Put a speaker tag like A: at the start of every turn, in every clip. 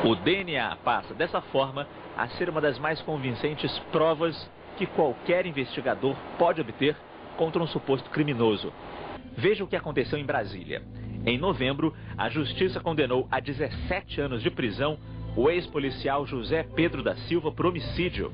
A: O DNA passa, dessa forma, a ser uma das mais convincentes provas que qualquer investigador pode obter contra um suposto criminoso. Veja o que aconteceu em Brasília. Em novembro, a Justiça condenou a 17 anos de prisão o ex-policial José Pedro da Silva por homicídio.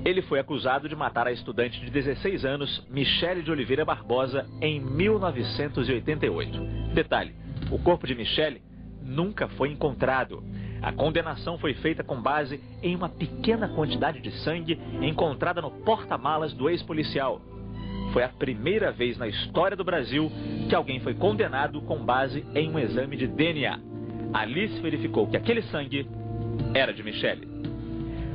A: Ele foi acusado de matar a estudante de 16 anos, Michele de Oliveira Barbosa, em 1988. Detalhe, o corpo de Michele nunca foi encontrado. A condenação foi feita com base em uma pequena quantidade de sangue encontrada no porta-malas do ex-policial. Foi a primeira vez na história do Brasil que alguém foi condenado com base em um exame de DNA. Ali se verificou que aquele sangue era de Michele.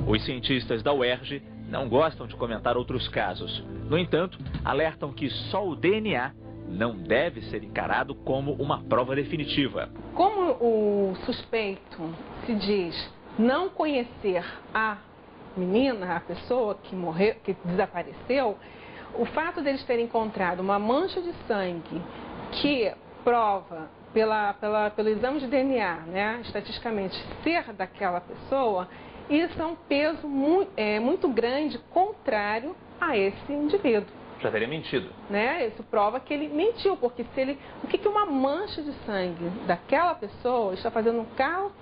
A: Os cientistas da UERJ não gostam de comentar outros casos. No entanto, alertam que só o DNA não deve ser encarado como uma prova definitiva.
B: Como o suspeito se diz não conhecer a menina, a pessoa que morreu, que desapareceu, o fato deles terem encontrado uma mancha de sangue que prova pelo exame de DNA, né, estatisticamente, ser daquela pessoa, isso é um peso muito grande contrário a esse indivíduo.
A: Já teria mentido.
B: Né? Isso prova que ele mentiu, porque o que uma mancha de sangue daquela pessoa está fazendo no carro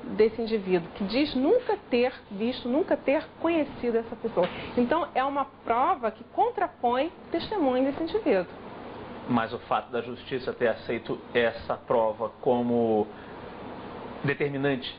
B: desse indivíduo, que diz nunca ter visto, nunca ter conhecido essa pessoa. Então, é uma prova que contrapõe o testemunho desse indivíduo.
A: Mas o fato da Justiça ter aceito essa prova como determinante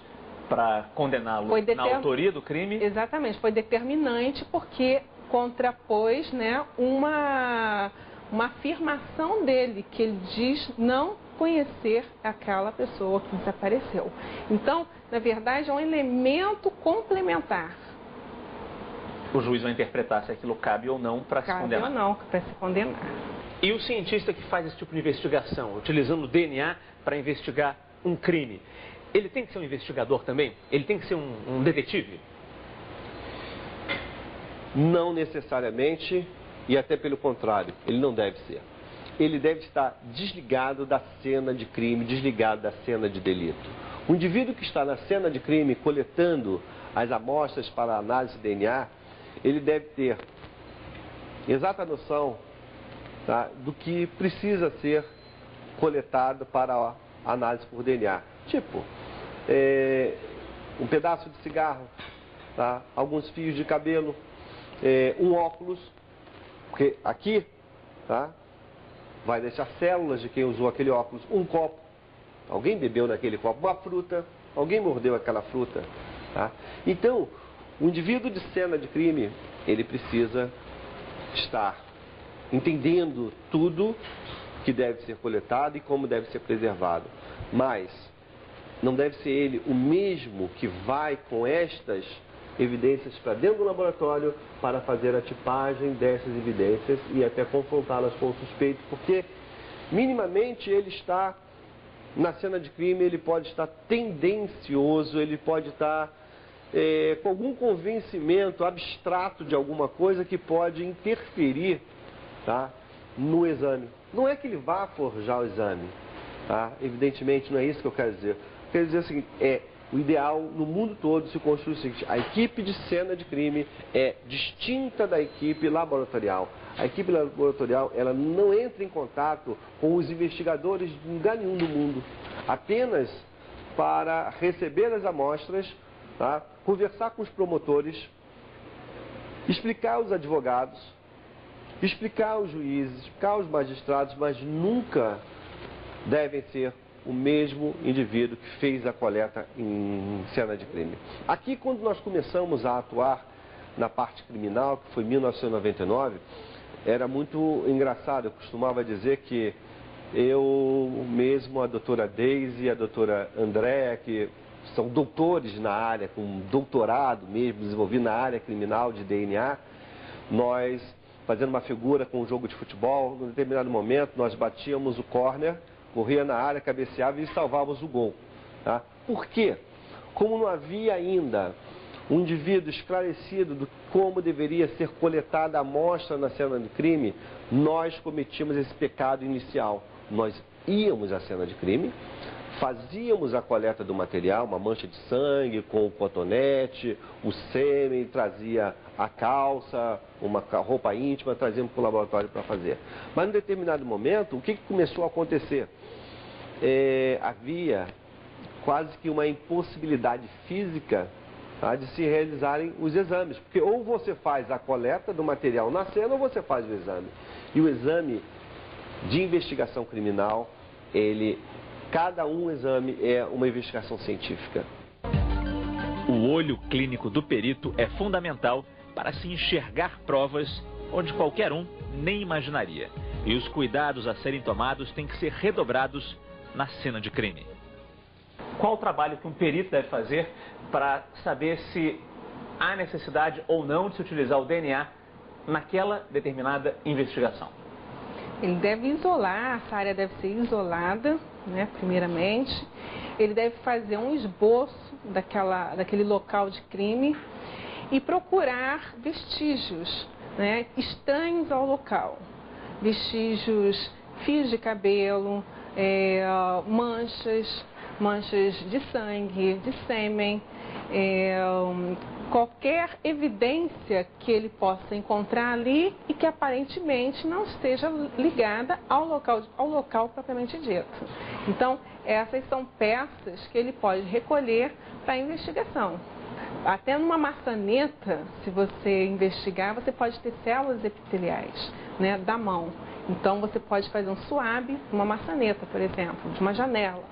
A: para condená-lo na autoria do crime?
B: Exatamente, foi determinante porque contrapôs, né, uma afirmação dele, que ele diz não conhecer aquela pessoa que desapareceu. Então, na verdade, é um elemento complementar.
A: O juiz vai interpretar se aquilo cabe ou não para se condenar.
B: Cabe ou não para se condenar.
C: E o cientista que faz esse tipo de investigação, utilizando o DNA para investigar um crime, ele tem que ser um investigador também? Ele tem que ser um detetive?
D: Não necessariamente, e até pelo contrário, ele não deve ser. Ele deve estar desligado da cena de crime, desligado da cena de delito. O indivíduo que está na cena de crime coletando as amostras para a análise de DNA, ele deve ter exata noção, tá, do que precisa ser coletado para a análise por DNA. Tipo, um pedaço de cigarro, tá, alguns fios de cabelo, um óculos, porque aqui, tá, vai deixar células de quem usou aquele óculos, um copo, alguém bebeu naquele copo, uma fruta, alguém mordeu aquela fruta. Tá? Então, o indivíduo de cena de crime, ele precisa estar entendendo tudo que deve ser coletado e como deve ser preservado. Mas não deve ser ele o mesmo que vai com estas evidências para dentro do laboratório para fazer a tipagem dessas evidências e até confrontá-las com o suspeito, porque minimamente ele está na cena de crime, ele pode estar tendencioso, ele pode estar com algum convencimento abstrato de alguma coisa que pode interferir, tá, no exame. Não é que ele vá forjar o exame, tá? Evidentemente não é isso que eu quero dizer. Eu quero dizer o seguinte, o ideal no mundo todo se construi o seguinte: a equipe de cena de crime é distinta da equipe laboratorial. A equipe laboratorial, ela não entra em contato com os investigadores de lugar nenhum do mundo, apenas para receber as amostras, tá? Conversar com os promotores, explicar aos advogados, explicar aos juízes, explicar aos magistrados, mas nunca devem ser o mesmo indivíduo que fez a coleta em cena de crime. Aqui, quando nós começamos a atuar na parte criminal, que foi em 1999, era muito engraçado. Eu costumava dizer que eu mesmo, a doutora Deise e a doutora Andréa, que são doutores na área, com doutorado mesmo, desenvolvido na área criminal de DNA, nós, fazendo uma figura com um jogo de futebol, num determinado momento, nós batíamos o córner, corria na área, cabeceava e salvávamos o gol. Tá? Por quê? Como não havia ainda um indivíduo esclarecido de como deveria ser coletada a amostra na cena de crime, nós cometimos esse pecado inicial. Nós íamos à cena de crime, fazíamos a coleta do material, uma mancha de sangue com o cotonete, o sêmen, trazia a calça, uma roupa íntima, trazíamos para o laboratório para fazer. Mas, em determinado momento, o que começou a acontecer? Havia quase que uma impossibilidade física, tá, de se realizarem os exames. Porque ou você faz a coleta do material na cena ou você faz o exame. E o exame de investigação criminal, cada exame é uma investigação científica.
A: O olho clínico do perito é fundamental para se enxergar provas onde qualquer um nem imaginaria. E os cuidados a serem tomados têm que ser redobrados na cena de crime.
C: Qual o trabalho que um perito deve fazer para saber se há necessidade ou não de se utilizar o DNA naquela determinada investigação?
B: Ele deve isolar, essa área deve ser isolada, né, primeiramente. Ele deve fazer um esboço daquele local de crime e procurar vestígios, né, estranhos ao local. Vestígios, fios de cabelo, manchas de sangue, de sêmen, qualquer evidência que ele possa encontrar ali e que aparentemente não esteja ligada ao local propriamente dito. Então, essas são peças que ele pode recolher para a investigação. Até numa maçaneta, se você investigar, você pode ter células epiteliais, né, da mão. Então, você pode fazer um suave, uma maçaneta, por exemplo, de uma janela.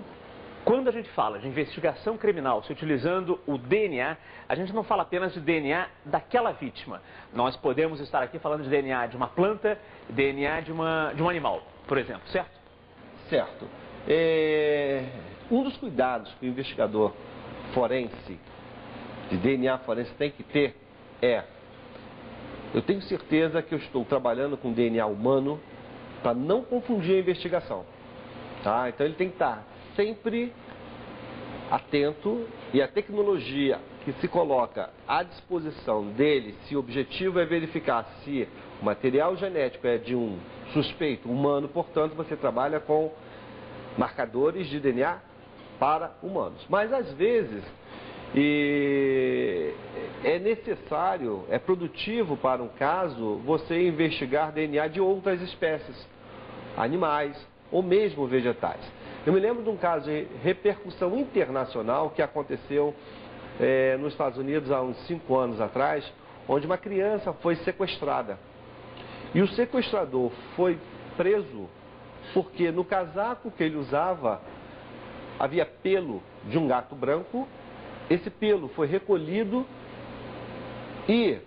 C: Quando a gente fala de investigação criminal se utilizando o DNA, a gente não fala apenas de DNA daquela vítima. Nós podemos estar aqui falando de DNA de uma planta, DNA de um animal, por exemplo, certo?
D: Certo. Um dos cuidados que o investigador forense, de DNA forense, tem que ter eu tenho certeza que eu estou trabalhando com DNA humano para não confundir a investigação. Tá? Então ele tem que estar sempre atento, e a tecnologia que se coloca à disposição dele, se o objetivo é verificar se o material genético é de um suspeito humano, portanto você trabalha com marcadores de DNA para humanos. Mas às vezes é necessário, é produtivo para um caso você investigar DNA de outras espécies, animais ou mesmo vegetais. Eu me lembro de um caso de repercussão internacional que aconteceu nos Estados Unidos há uns 5 anos atrás, onde uma criança foi sequestrada. E o sequestrador foi preso porque no casaco que ele usava havia pelo de um gato branco. Esse pelo foi recolhido e,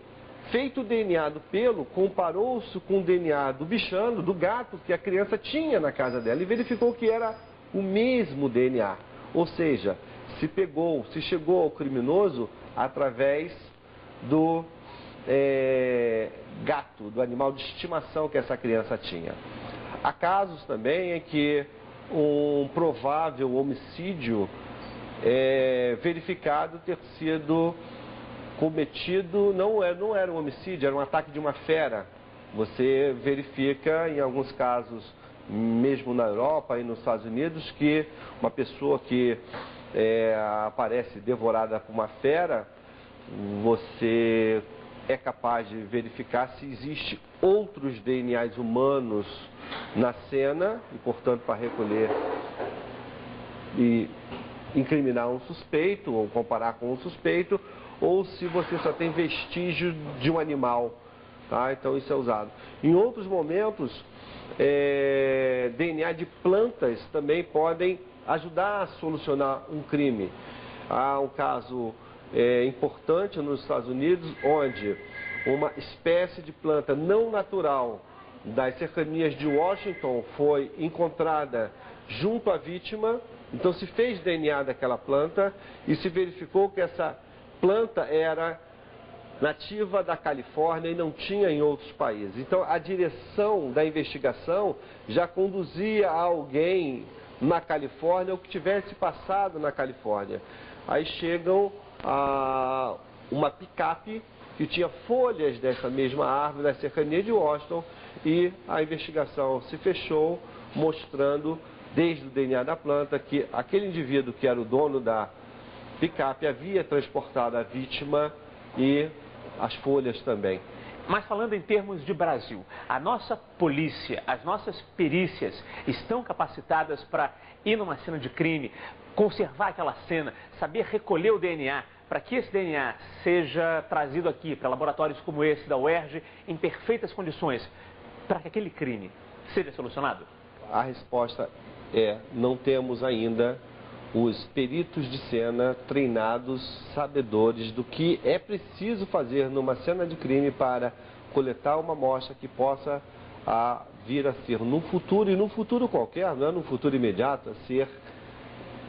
D: feito o DNA do pelo, comparou-se com o DNA do bichano, do gato que a criança tinha na casa dela, e verificou que era o mesmo DNA. Ou seja, se chegou ao criminoso através do gato, do animal de estimação que essa criança tinha. Há casos também em que um provável homicídio verificado ter sido cometido, não era um homicídio, era um ataque de uma fera. Você verifica em alguns casos, mesmo na Europa e nos Estados Unidos, que uma pessoa que aparece devorada por uma fera, você é capaz de verificar se existe outros DNAs humanos na cena, e portanto para recolher e incriminar um suspeito ou comparar com um suspeito, ou se você só tem vestígio de um animal, tá? Então isso é usado. Em outros momentos, DNA de plantas também podem ajudar a solucionar um crime. Há um caso importante nos Estados Unidos, onde uma espécie de planta não natural das cercanias de Washington foi encontrada junto à vítima. Então se fez DNA daquela planta e se verificou que essa planta era nativa da Califórnia e não tinha em outros países. Então a direção da investigação já conduzia a alguém na Califórnia ou que tivesse passado na Califórnia. Aí chegam a uma picape que tinha folhas dessa mesma árvore das cercanias de Washington, e a investigação se fechou mostrando desde o DNA da planta, que aquele indivíduo que era o dono da picape havia transportado a vítima e as folhas também.
C: Mas falando em termos de Brasil, a nossa polícia, as nossas perícias estão capacitadas para ir numa cena de crime, conservar aquela cena, saber recolher o DNA, para que esse DNA seja trazido aqui para laboratórios como esse da UERJ em perfeitas condições, para que aquele crime seja solucionado?
D: A resposta é: não temos ainda os peritos de cena treinados, sabedores do que é preciso fazer numa cena de crime para coletar uma amostra que possa vir a ser no futuro, e num futuro qualquer, não é no futuro imediato, a ser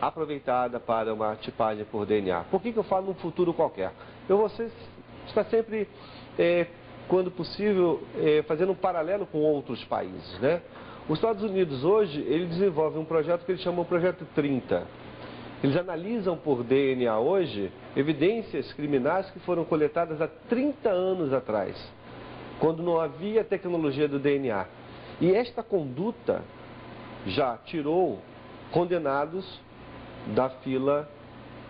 D: aproveitada para uma tipagem por DNA. Por que eu falo num futuro qualquer? Eu vou estar sempre, quando possível, fazendo um paralelo com outros países, né? Os Estados Unidos hoje, ele desenvolve um projeto que eles chamam de Projeto 30. Eles analisam por DNA hoje evidências criminais que foram coletadas há 30 anos atrás, quando não havia tecnologia do DNA. E esta conduta já tirou condenados da fila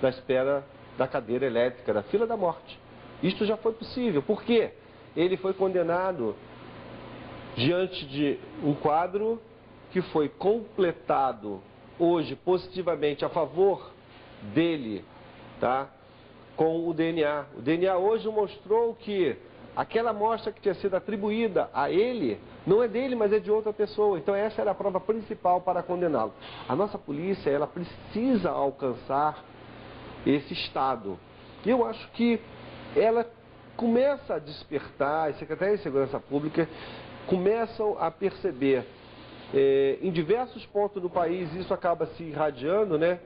D: da espera da cadeira elétrica, da fila da morte. Isto já foi possível. Por quê? Ele foi condenado diante de um quadro que foi completado hoje positivamente a favor dele, tá? Com o DNA. O DNA hoje mostrou que aquela amostra que tinha sido atribuída a ele não é dele, mas é de outra pessoa. Então essa era a prova principal para condená-lo. A nossa polícia, ela precisa alcançar esse estado. E eu acho que ela começa a despertar, a Secretaria de Segurança Pública começam a perceber em diversos pontos do país, isso acaba se irradiando, né?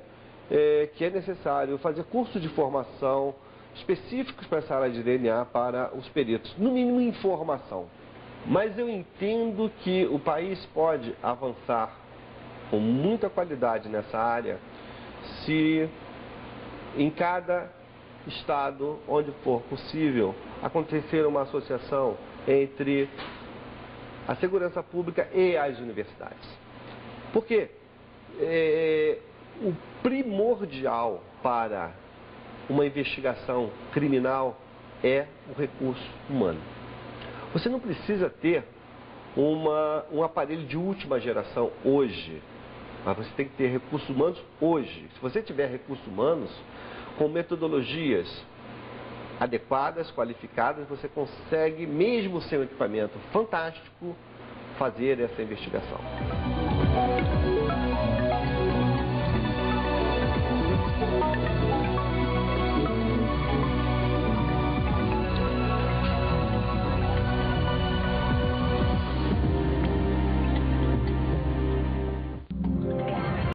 D: Que é necessário fazer cursos de formação específicos para essa área de DNA para os peritos, no mínimo informação. Mas eu entendo que o país pode avançar com muita qualidade nessa área se em cada estado, onde for possível, acontecer uma associação entre a segurança pública e as universidades. Porque o primordial para uma investigação criminal é o recurso humano. Você não precisa ter um aparelho de última geração hoje, mas você tem que ter recursos humanos hoje. Se você tiver recursos humanos com metodologias adequadas, qualificadas, você consegue, mesmo sem um equipamento fantástico, fazer essa investigação.